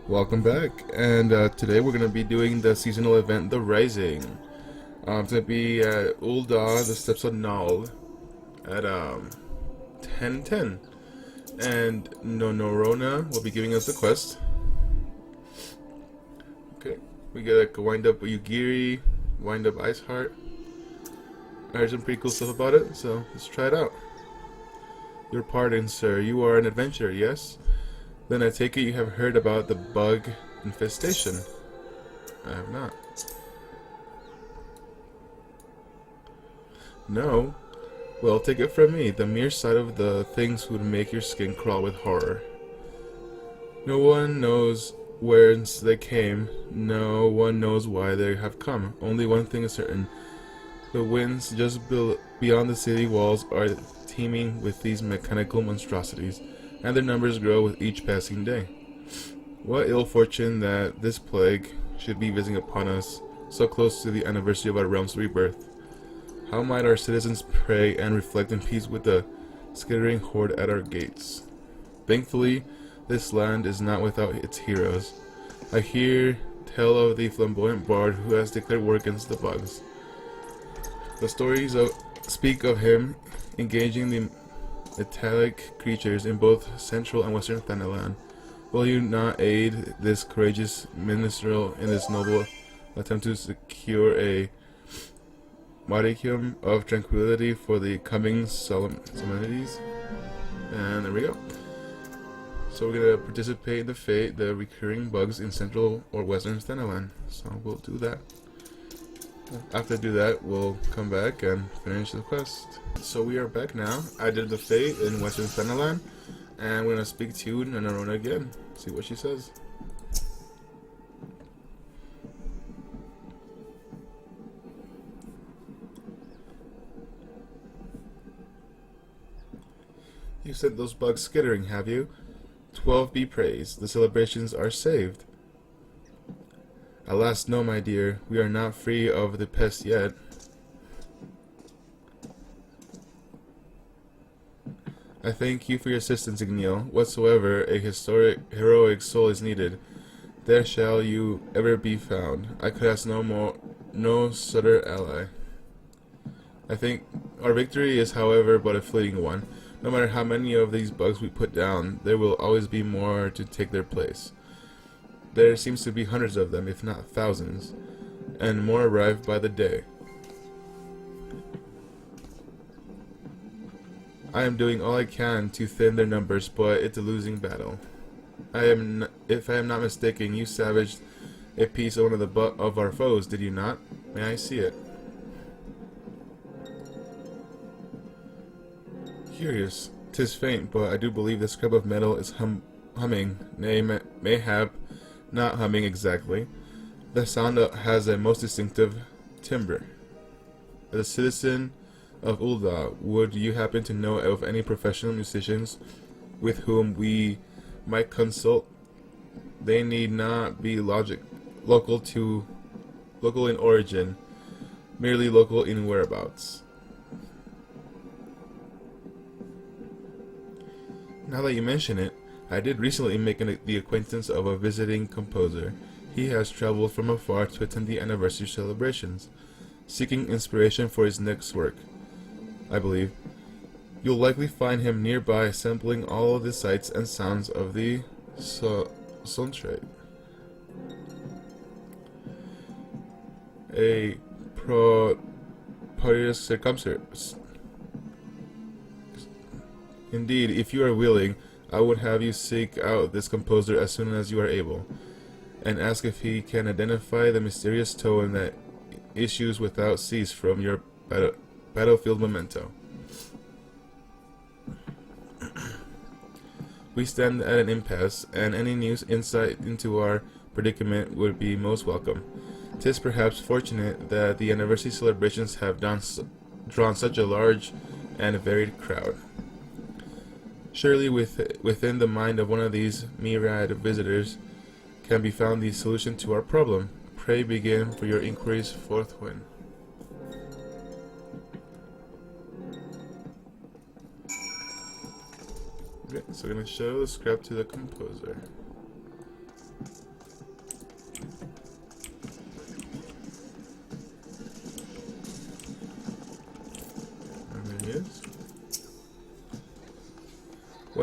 Welcome back, and today we're going to be doing the seasonal event, The Rising. It's going to be at Ul'dah, the Steps of Null, at 10:10, and Nonorona will be giving us the quest. Okay, we get a wind up Yugiri, wind up Ice Heart. I heard some pretty cool stuff about it, so let's try it out. Your pardon, sir. You are an adventurer, yes? Then I take it you have heard about the bug infestation. I have not. No? Well, take it from me. The mere sight of the things would make your skin crawl with horror. No one knows whence they came. No one knows why they have come. Only one thing is certain. The winds just beyond the city walls are teeming with these mechanical monstrosities, and their numbers grow with each passing day. What ill fortune that this plague should be visiting upon us so close to the anniversary of our realm's rebirth. How might our citizens pray and reflect in peace with the skittering horde at our gates? Thankfully, this land is not without its heroes. I hear tell of the flamboyant bard who has declared war against the bugs. The stories speak of him engaging the metallic creatures in both central and western Thanalan. Will you not aid this courageous minstrel in this noble attempt to secure a modicum of tranquility for the coming solemnities? And there we go. So we're going to participate in the fate, the recurring bugs in central or western Thanalan. So we'll do that. After I do that, we'll come back and finish the quest. So we are back now. I did the fate in Western Thanalan, and we're gonna speak to Nonorona again. See what she says. You sent those bugs skittering, have you? 12 be praised. The celebrations are saved. Alas, no, my dear. We are not free of the pest yet. I thank you for your assistance, Igneel. Whatsoever a heroic soul is needed, there shall you ever be found. I could ask no suitor ally. I think our victory is, however, but a fleeting one. No matter how many of these bugs we put down, there will always be more to take their place. There seems to be hundreds of them, if not thousands, and more arrive by the day. I am doing all I can to thin their numbers, but it's a losing battle. If I am not mistaken, you savaged a piece of one of the butt of our foes, did you not? May I see it? Curious. 'Tis faint, but I do believe the scrap of metal is humming, nay, mayhap not humming exactly. The sound has a most distinctive timbre. As a citizen of Ul'dah, would you happen to know of any professional musicians with whom we might consult? They need not be local in origin, merely local in whereabouts. Now that you mention it, I did recently make the acquaintance of a visiting composer. He has traveled from afar to attend the anniversary celebrations, seeking inspiration for his next work, I believe. You'll likely find him nearby sampling all of the sights and sounds of the soundtrack. A propitious circumstance. Indeed, if you are willing, I would have you seek out this composer as soon as you are able, and ask if he can identify the mysterious tone that issues without cease from your battlefield memento. We stand at an impasse, and any new insight into our predicament would be most welcome. 'Tis perhaps fortunate that the anniversary celebrations have drawn such a large and varied crowd. Surely within the mind of one of these myriad visitors can be found the solution to our problem. Pray begin for your inquiries forthwith. Okay, so we're going to show the scrap to the composer.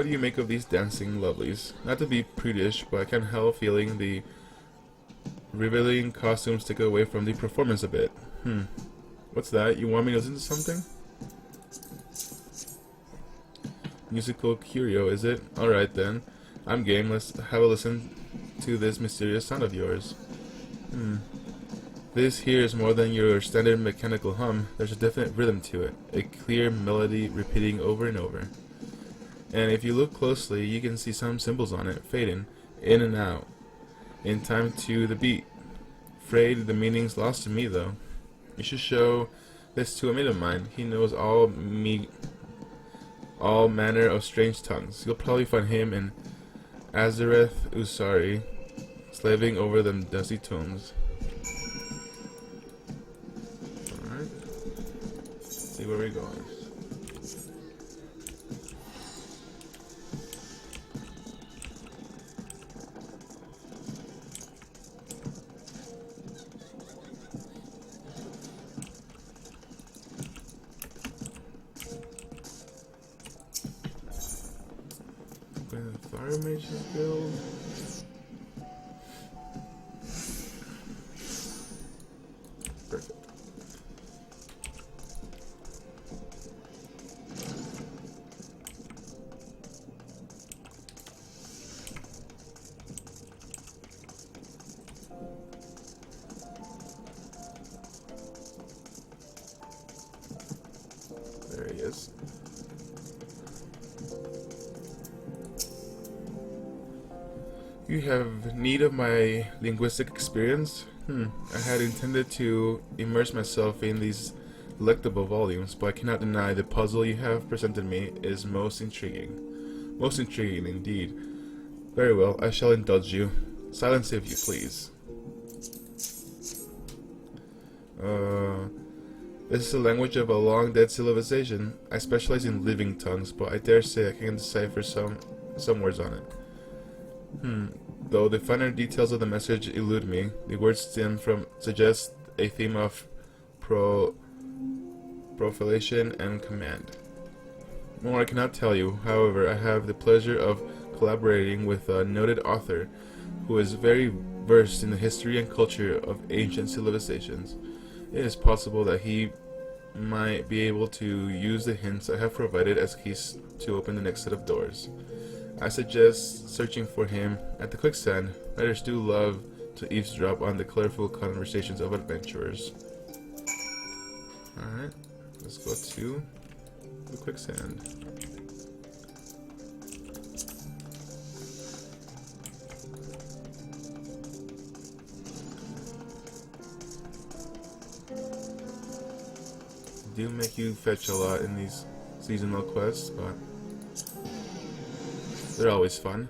What do you make of these dancing lovelies? Not to be prudish, but I can't help feeling the revealing costumes take away from the performance a bit. What's that? You want me to listen to something? Musical curio, is it? Alright then. I'm game. Let's have a listen to this mysterious sound of yours. This here is more than your standard mechanical hum. There's a definite rhythm to it. A clear melody repeating over and over. And if you look closely, you can see some symbols on it, fading in and out, in time to the beat. Afraid the meaning's lost to me, though. You should show this to a mate of mine. He knows all manner of strange tongues. You'll probably find him in Azareth Usari, slaving over them dusty tomes. Alright. See where we're going. Fire Mage's Guild. Perfect. There he is. You have need of my linguistic experience? I had intended to immerse myself in these delectable volumes, but I cannot deny the puzzle you have presented me is most intriguing. Most intriguing indeed. Very well, I shall indulge you. Silence if you please. This is the language of a long-dead civilization. I specialize in living tongues, but I dare say I can decipher some words on it. Though the finer details of the message elude me, the words stem from suggest a theme of profilation and command. More I cannot tell you. However, I have the pleasure of collaborating with a noted author who is very versed in the history and culture of ancient civilizations. It is possible that he might be able to use the hints I have provided as keys to open the next set of doors. I suggest searching for him at the quicksand. Writers do love to eavesdrop on the colorful conversations of adventurers. Alright, let's go to the quicksand. Do make you fetch a lot in these seasonal quests, but they're always fun.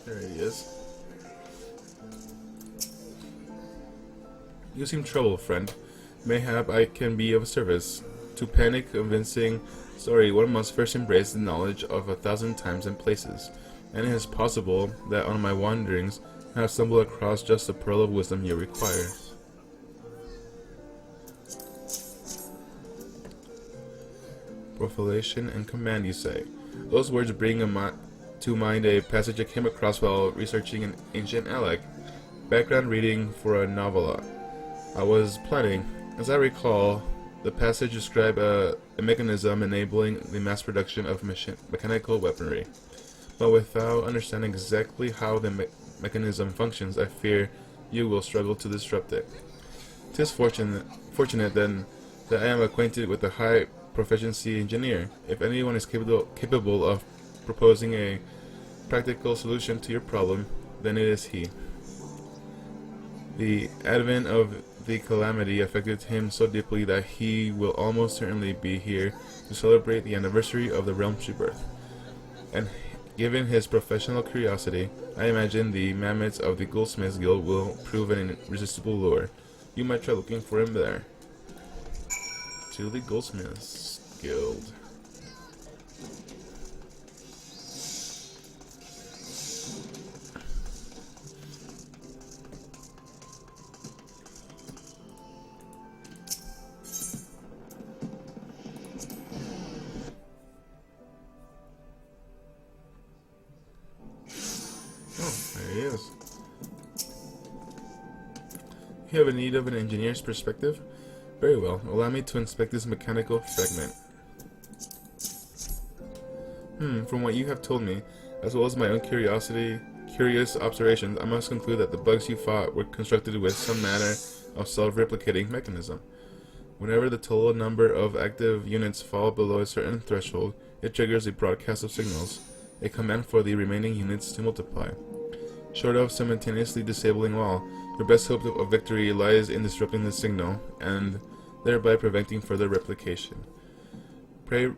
There he is. You seem troubled, friend. Mayhap I can be of service. To panic convincing story, one must first embrace the knowledge of 1,000 times and places, and it is possible that on my wanderings I have stumbled across just the pearl of wisdom you require. Profilation and command, you say? Those words bring to mind a passage I came across while researching an ancient Alec. Background reading for a novella I was planning. As I recall, the passage described a mechanism enabling the mass production of mechanical weaponry. But without understanding exactly how the mechanism functions, I fear you will struggle to disrupt it. 'Tis fortunate then that I am acquainted with a high proficiency engineer. If anyone is capable of proposing a practical solution to your problem, then it is he. The advent of the calamity affected him so deeply that he will almost certainly be here to celebrate the anniversary of the realm's rebirth. And given his professional curiosity, I imagine the mammoths of the Goldsmiths Guild will prove an irresistible lure. You might try looking for him there. To the Goldsmiths Guild. Oh, there he is. You have a need of an engineer's perspective? Very well. Allow me to inspect this mechanical fragment. From what you have told me, as well as my own curious observations, I must conclude that the bugs you fought were constructed with some manner of self-replicating mechanism. Whenever the total number of active units fall below a certain threshold, it triggers a broadcast of signals, a command for the remaining units to multiply. Short of simultaneously disabling all, your best hope of victory lies in disrupting the signal, and thereby preventing further replication. Pray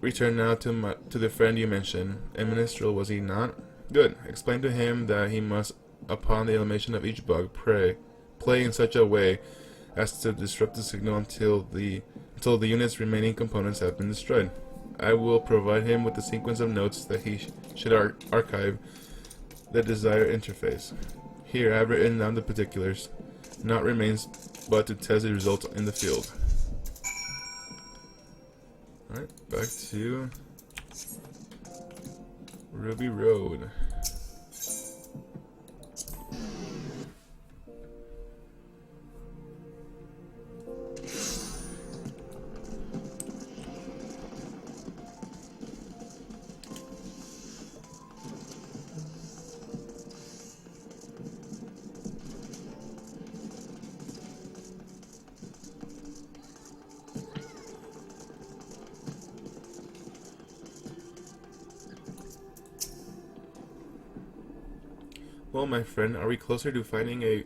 return now to the friend you mentioned. A minstrel, was he not? Good. Explain to him that he must, upon the elimination of each bug, play in such a way as to disrupt the signal until the unit's remaining components have been destroyed. I will provide him with a sequence of notes that he should archive the desired interface. Here, I have written down the particulars. Naught remains but to test the results in the field. Alright, back to Ruby Road. Well, my friend, are we closer to finding a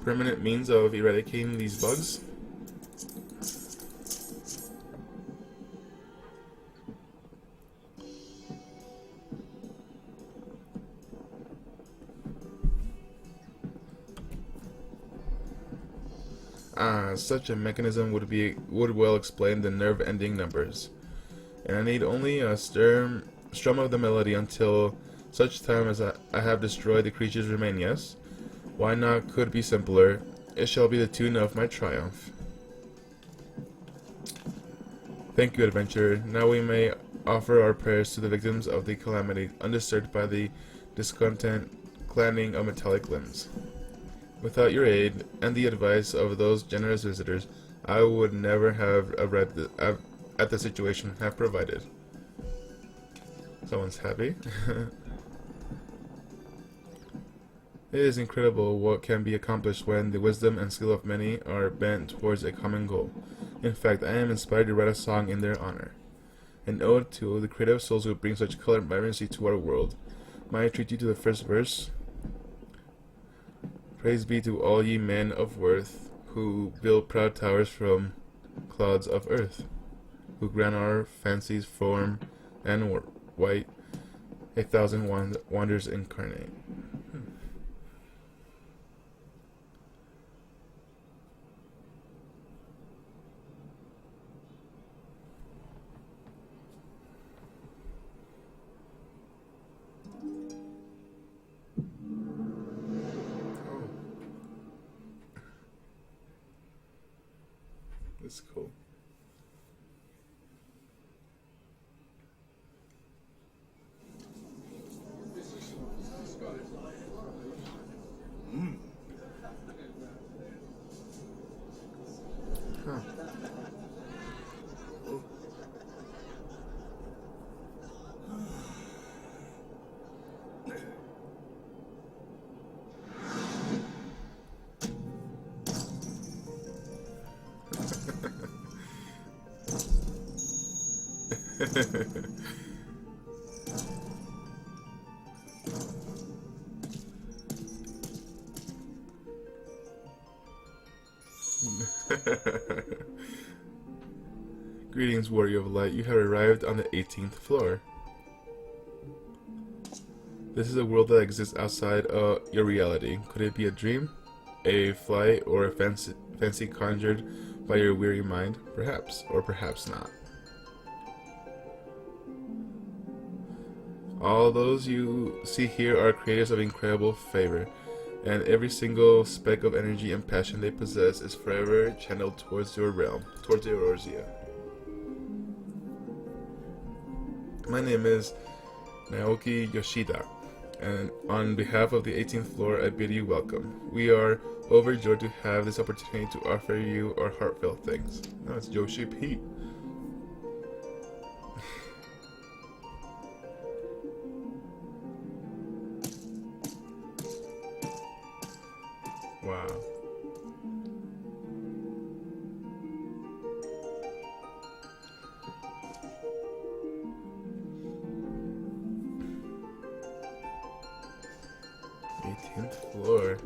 permanent means of eradicating these bugs? Such a mechanism would well explain the nerve-ending numbers. And I need only a strum of the melody until such time as I have destroyed the creature's remain, yes? Why not could be simpler. It shall be the tune of my triumph. Thank you, adventurer. Now we may offer our prayers to the victims of the calamity, undisturbed by the discontent clanging of metallic limbs. Without your aid, and the advice of those generous visitors, I would never have arrived at the situation I have provided. Someone's happy. It is incredible what can be accomplished when the wisdom and skill of many are bent towards a common goal. In fact, I am inspired to write a song in their honor. An ode to the creative souls who bring such color and vibrancy to our world. May I treat you to the first verse? Praise be to all ye men of worth, who build proud towers from clods of earth, who grant our fancies form and white, 1,000 wonders incarnate. That's cool. Huh. Greetings, warrior of light. You have arrived on the 18th floor. This is a world that exists outside your reality. Could it be a dream, a flight, or a fancy conjured by your weary mind? Perhaps, or perhaps not. All those you see here are creators of incredible favor, and every single speck of energy and passion they possess is forever channeled towards your realm, towards Eorzea. My name is Naoki Yoshida, And on behalf of the 18th floor, I bid you welcome. We are overjoyed to have this opportunity to offer you our heartfelt thanks. Now it's Yoshi Pete. Wow. Floor.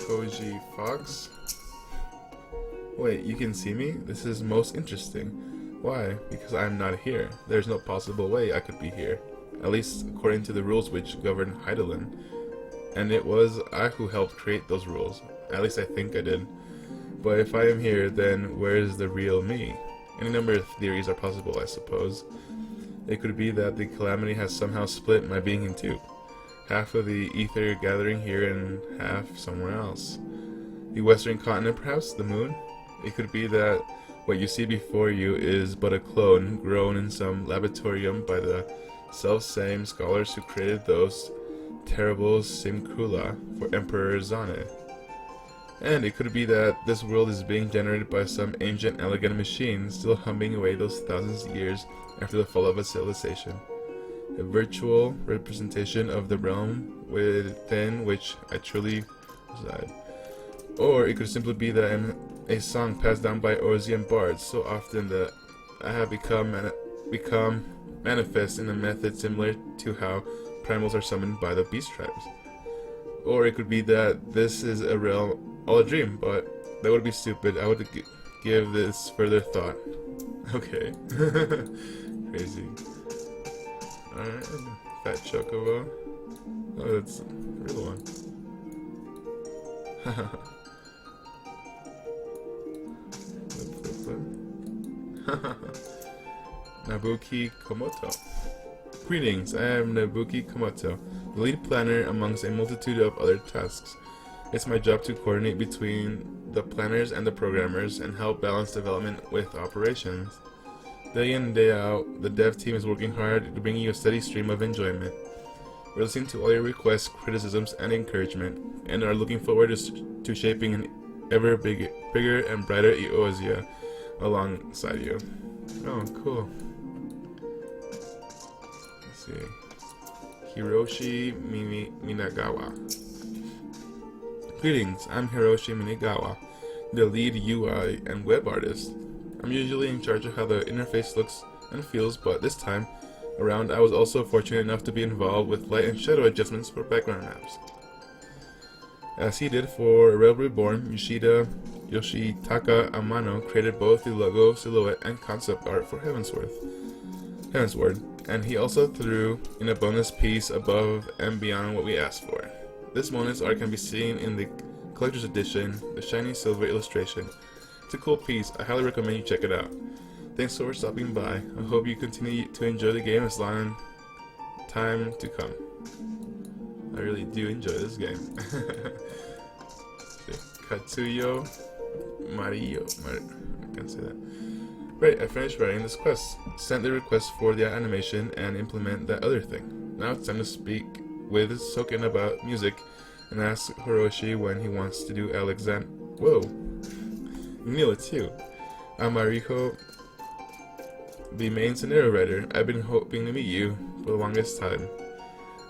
Koji Fox? Wait, you can see me? This is most interesting. Why? Because I'm not here. There's no possible way I could be here. At least according to the rules which govern Heidelin. And it was I who helped create those rules. At least I think I did. But if I am here, then where is the real me? Any number of theories are possible, I suppose. It could be that the calamity has somehow split my being in two. Half of the ether gathering here and half somewhere else. The western continent, perhaps? The moon? It could be that what you see before you is but a clone grown in some laboratorium by the self-same scholars who created those terrible Simkrula for Emperor Zane. And it could be that this world is being generated by some ancient elegant machine still humming away those thousands of years after the fall of a civilization. A virtual representation of the realm within which I truly reside. Or it could simply be that I'm a song passed down by Orzian bards so often that I have become manifest in a method similar to how primals are summoned by the beast tribes. Or it could be that this is all a dream, but that would be stupid. I would give this further thought. Okay. Crazy. Alright, Fat Chocobo. Oh, that's the real one. Nabuki Komoto. Greetings, I am Nabuki Komoto, the lead planner amongst a multitude of other tasks. It's my job to coordinate between the planners and the programmers and help balance development with operations. Day in and day out, the dev team is working hard to bring you a steady stream of enjoyment. We're listening to all your requests, criticisms, and encouragement, and are looking forward to shaping an ever bigger and brighter Eorzea alongside you. Oh, cool. Let's see. Hiroshi Minagawa. Greetings, I'm Hiroshi Minagawa, the lead UI and web artist. I'm usually in charge of how the interface looks and feels, but this time around I was also fortunate enough to be involved with light and shadow adjustments for background maps. As he did for Realm Reborn, Yoshitaka Amano created both the logo, silhouette, and concept art for Hevensward, and he also threw in a bonus piece above and beyond what we asked for. This bonus art can be seen in the collector's edition, the shiny silver illustration. It's a cool piece. I highly recommend you check it out. Thanks for stopping by. I hope you continue to enjoy the game as long time to come. I really do enjoy this game. Katsuyo Mario. I can't say that. Right, I finished writing this quest. Sent the request for the animation and implement that other thing. Now it's time to speak with Soken about music and ask Hiroshi when he wants to do Alexander. Whoa. Igneel, it's you. I'm Mariko, the main scenario writer. I've been hoping to meet you for the longest time.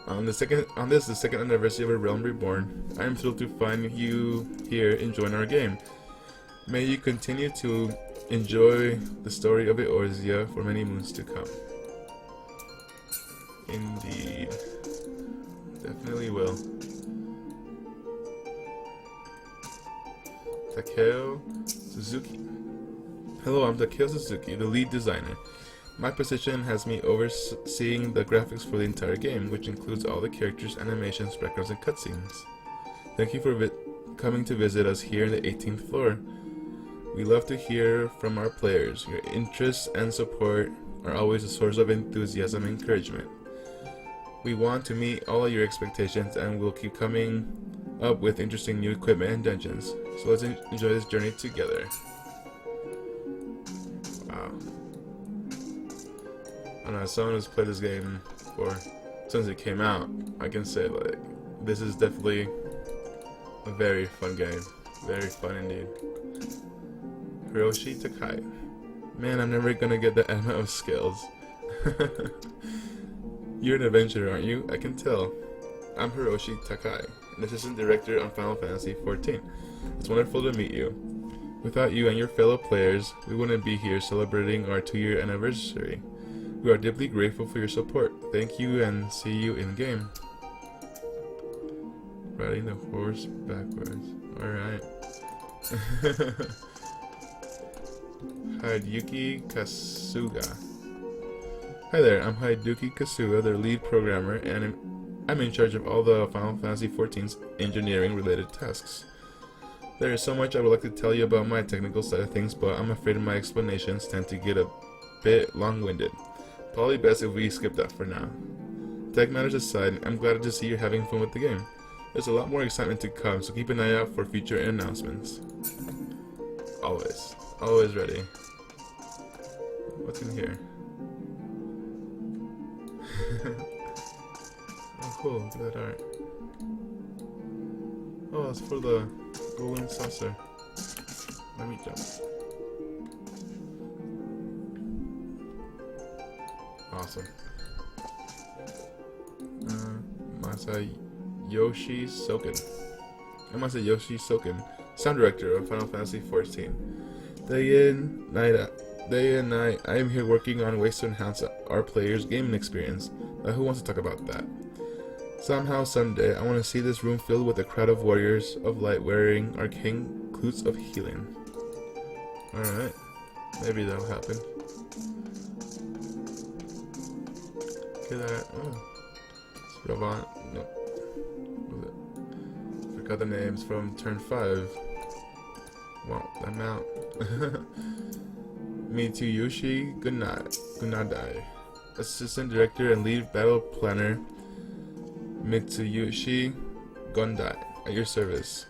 On the second anniversary of A Realm Reborn, I am thrilled to find you here enjoying our game. May you continue to enjoy the story of Eorzea for many moons to come. Indeed. Definitely will. Takeo Suzuki. Hello, I'm Takeo Suzuki, the lead designer. My position has me overseeing the graphics for the entire game, which includes all the characters, animations, backgrounds, and cutscenes. Thank you for coming to visit us here in the 18th floor. We love to hear from our players. Your interests and support are always a source of enthusiasm and encouragement. We want to meet all of your expectations and we'll keep coming up with interesting new equipment and dungeons. So let's enjoy this journey together. Wow. I don't know, someone who's played this game before. Since it came out, I can say like this is definitely a very fun game. Very fun indeed. Hiroshi Takai. Man, I'm never gonna get the MMO skills. You're an adventurer, aren't you? I can tell. I'm Hiroshi Takai, an assistant director on Final Fantasy XIV. It's wonderful to meet you. Without you and your fellow players, we wouldn't be here celebrating our 2-year anniversary. We are deeply grateful for your support. Thank you and see you in-game. Riding the horse backwards. Alright. Hideyuki Kasuga. Hi there, I'm Hideyuki Kasuga, the lead programmer, and I'm in charge of all the Final Fantasy XIV's engineering-related tasks. There is so much I would like to tell you about my technical side of things, but I'm afraid my explanations tend to get a bit long-winded. Probably best if we skip that for now. Tech matters aside, I'm glad to see you're having fun with the game. There's a lot more excitement to come, so keep an eye out for future announcements. Always. Always ready. What's in here? Oh cool, look at that art. Oh, it's for the golden saucer. Let me jump. Awesome. Masayoshi Soken, sound director of Final Fantasy XIV. Day and night, I am here working on ways to enhance our players' gaming experience. Who wants to talk about that? Somehow, someday, I want to see this room filled with a crowd of warriors of light wearing arcane clues of healing. Alright, maybe that'll happen. Look at that. Oh. It's Ravon. No. What was it? Forgot the names from turn 5. Wow, that mount. Mitsuyoshi Gunadai. Assistant Director and Lead Battle Planner Mitsuyoshi Gondai, at your service.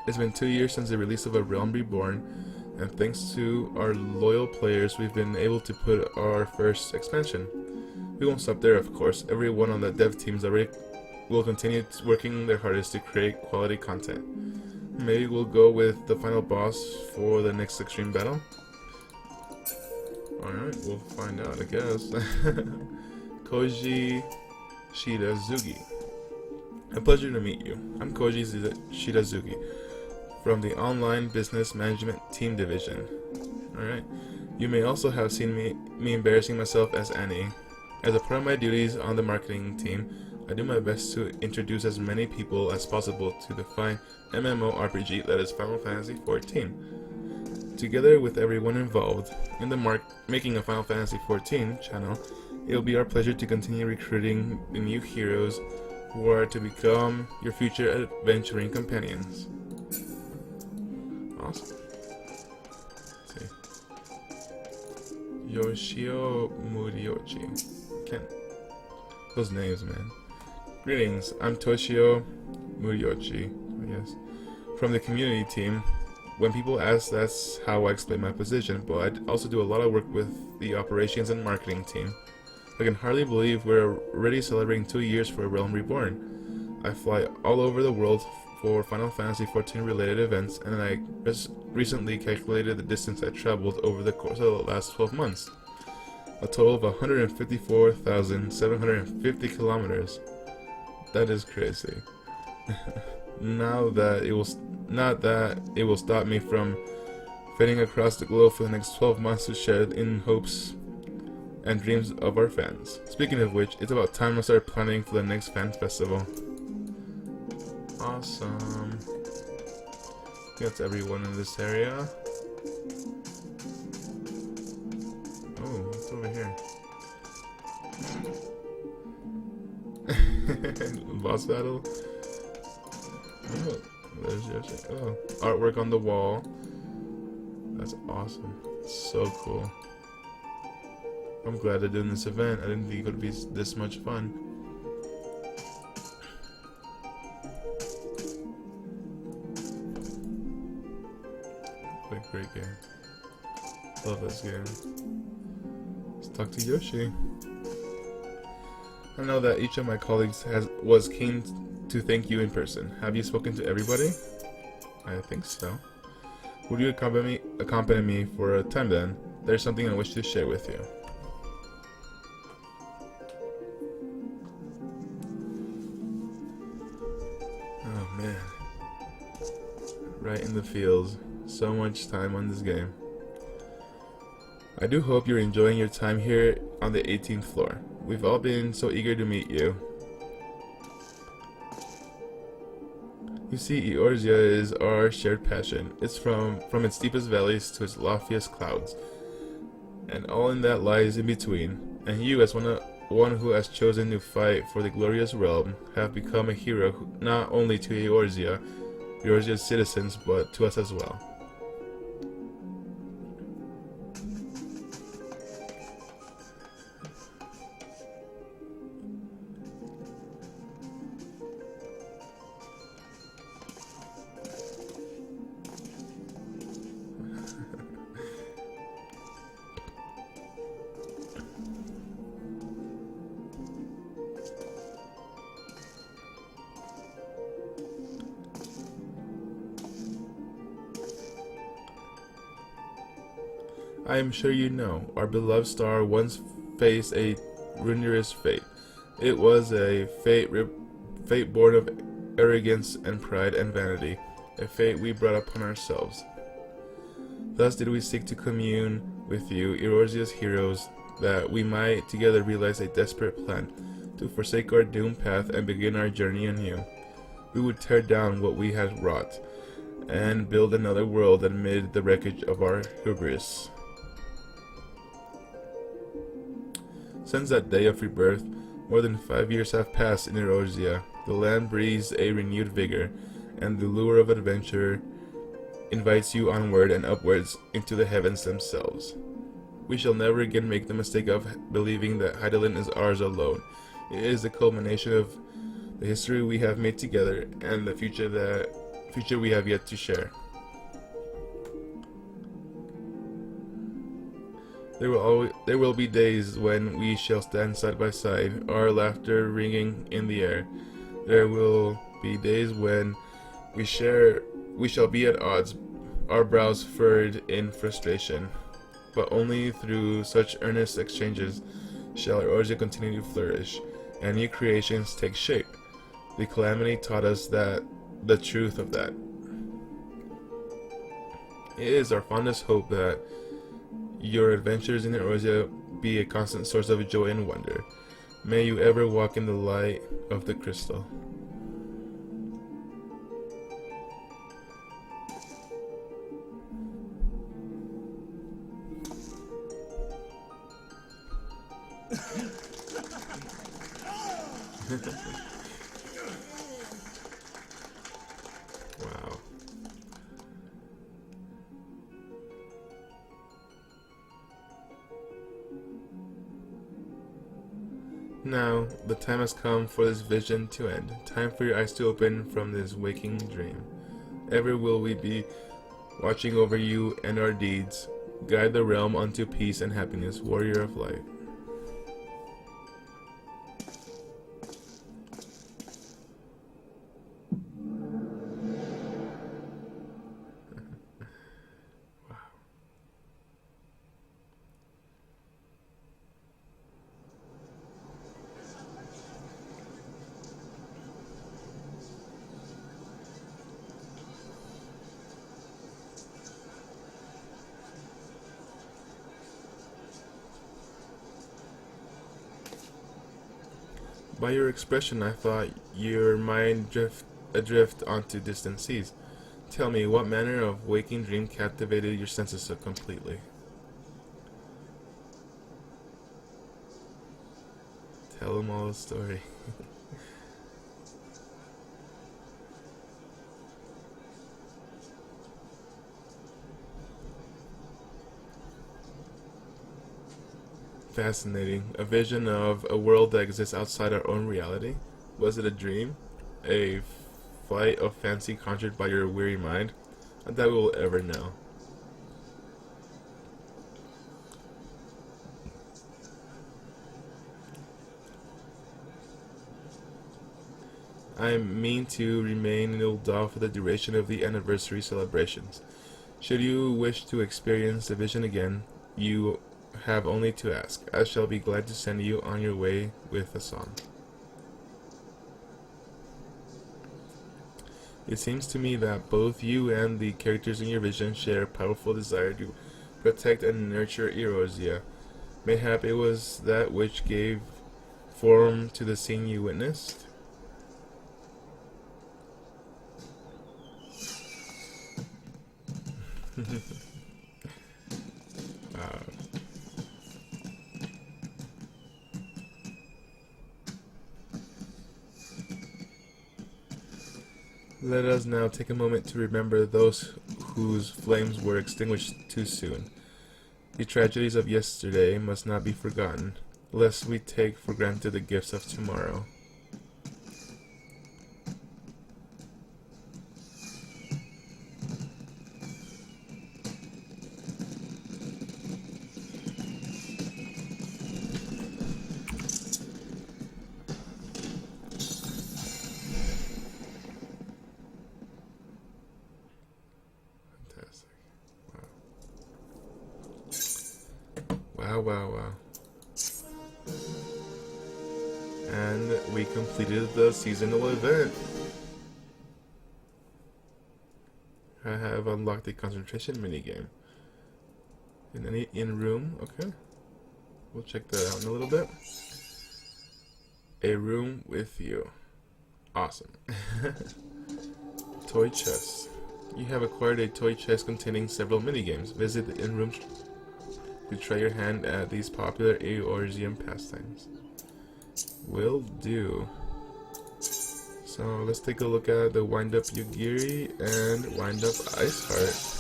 It's been 2 years since the release of A Realm Reborn, and thanks to our loyal players, we've been able to put our first expansion. We won't stop there, of course. Everyone on the dev teams already will continue working their hardest to create quality content. Maybe we'll go with the final boss for the next extreme battle? Alright, we'll find out, I guess. Koji Shirazugi. A pleasure to meet you. I'm Koji Shirazugi from the Online Business Management Team Division. Alright. You may also have seen me embarrassing myself as Annie. As a part of my duties on the marketing team, I do my best to introduce as many people as possible to the fine MMORPG that is Final Fantasy XIV. Together with everyone involved in the making of Final Fantasy XIV channel, it will be our pleasure to continue recruiting the new heroes who are to become your future adventuring companions. Awesome. Let's see. Yoshio Muriochi. Can't. Those names, man. Greetings, I'm Toshio Muriochi, I guess. From the community team. When people ask, that's how I explain my position, but I also do a lot of work with the operations and marketing team. I can hardly believe we're already celebrating 2 years for A Realm Reborn. I fly all over the world for Final Fantasy XIV related events, and I recently calculated the distance I traveled over the course of the last 12 months. A total of 154,750 kilometers. That is crazy. Not that it will stop me from fading across the globe for the next 12 months to share in hopes and dreams of our fans. Speaking of which, it's about time I start planning for the next fan festival. Awesome. That's everyone in this area. Oh, what's over here? Boss battle? Oh, there's Yoshi. Oh, artwork on the wall. That's awesome. So cool. I'm glad they're doing this event. I didn't think it would be this much fun. What a great game. Love this game. Let's talk to Yoshi. I know that each of my colleagues was keen to thank you in person. Have you spoken to everybody? I think so. Would you accompany me for a time then? There's something I wish to share with you. Oh man. Right in the feels. So much time on this game. I do hope you're enjoying your time here on the 18th floor. We've all been so eager to meet you. You see, Eorzea is our shared passion. It's from its deepest valleys to its loftiest clouds, and all in that lies in between. And you, as one who has chosen to fight for the glorious realm, have become a hero not only to Eorzea's citizens, but to us as well. I am sure you know, our beloved star once faced a ruinous fate. It was a fate born of arrogance and pride and vanity, a fate we brought upon ourselves. Thus did we seek to commune with you, Eorzea's heroes, that we might together realize a desperate plan, to forsake our doomed path and begin our journey anew. We would tear down what we had wrought, and build another world amid the wreckage of our hubris. Since that day of rebirth, more than 5 years have passed in Eorzea. The land breathes a renewed vigor, and the lure of adventure invites you onward and upwards into the heavens themselves. We shall never again make the mistake of believing that Hydaelyn is ours alone. It is the culmination of the history we have made together and the future we have yet to share. There will be days when we shall stand side by side, our laughter ringing in the air. There will be days when we shall be at odds, our brows furrowed in frustration. But only through such earnest exchanges shall Eorzea continue to flourish, and new creations take shape. The calamity taught us the truth of that. It is our fondest hope that your adventures in Eorzea be a constant source of joy and wonder. May you ever walk in the light of the crystal. Wow. Now, the time has come for this vision to end. Time for your eyes to open from this waking dream. Ever will we be watching over you and our deeds. Guide the realm unto peace and happiness, warrior of light. By your expression, I thought your mind adrift onto distant seas. Tell me, what manner of waking dream captivated your senses so completely? Tell them all the story. Fascinating. A vision of a world that exists outside our own reality? Was it a dream? A flight of fancy conjured by your weary mind? I doubt we will ever know. I mean to remain in Uldal for the duration of the anniversary celebrations. Should you wish to experience the vision again, you have only to ask. I shall be glad to send you on your way with a song. It seems to me that both you and the characters in your vision share a powerful desire to protect and nurture Erosia. Mayhap it was that which gave form to the scene you witnessed? Let us now take a moment to remember those whose flames were extinguished too soon. The tragedies of yesterday must not be forgotten, lest we take for granted the gifts of tomorrow. Wow. And we completed the seasonal event. I have unlocked the concentration minigame. In room, okay. We'll check that out in a little bit. A room with you. Awesome. Toy chest. You have acquired a toy chest containing several minigames. Visit the in-room to try your hand at these popular Eorzean pastimes. Will do. So let's take a look at the Wind Up Yugiri and Wind Up Iceheart.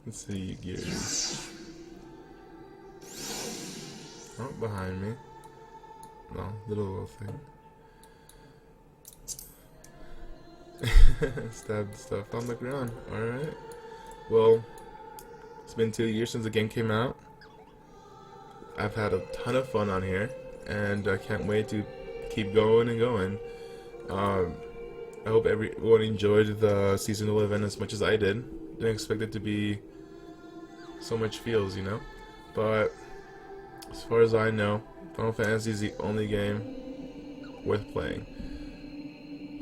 Let's see, gears. Oh, behind me. No, little thing. Stabbed stuff on the ground. Alright. Well, it's been 2 years since the game came out. I've had a ton of fun on here, and I can't wait to keep going and going. I hope everyone enjoyed the seasonal event as much as I did. Didn't expect it to be so much feels, you know? But as far as I know, Final Fantasy is the only game worth playing.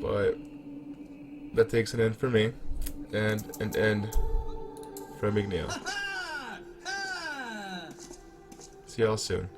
But that takes an end for me, and an end from Igneel. See y'all soon.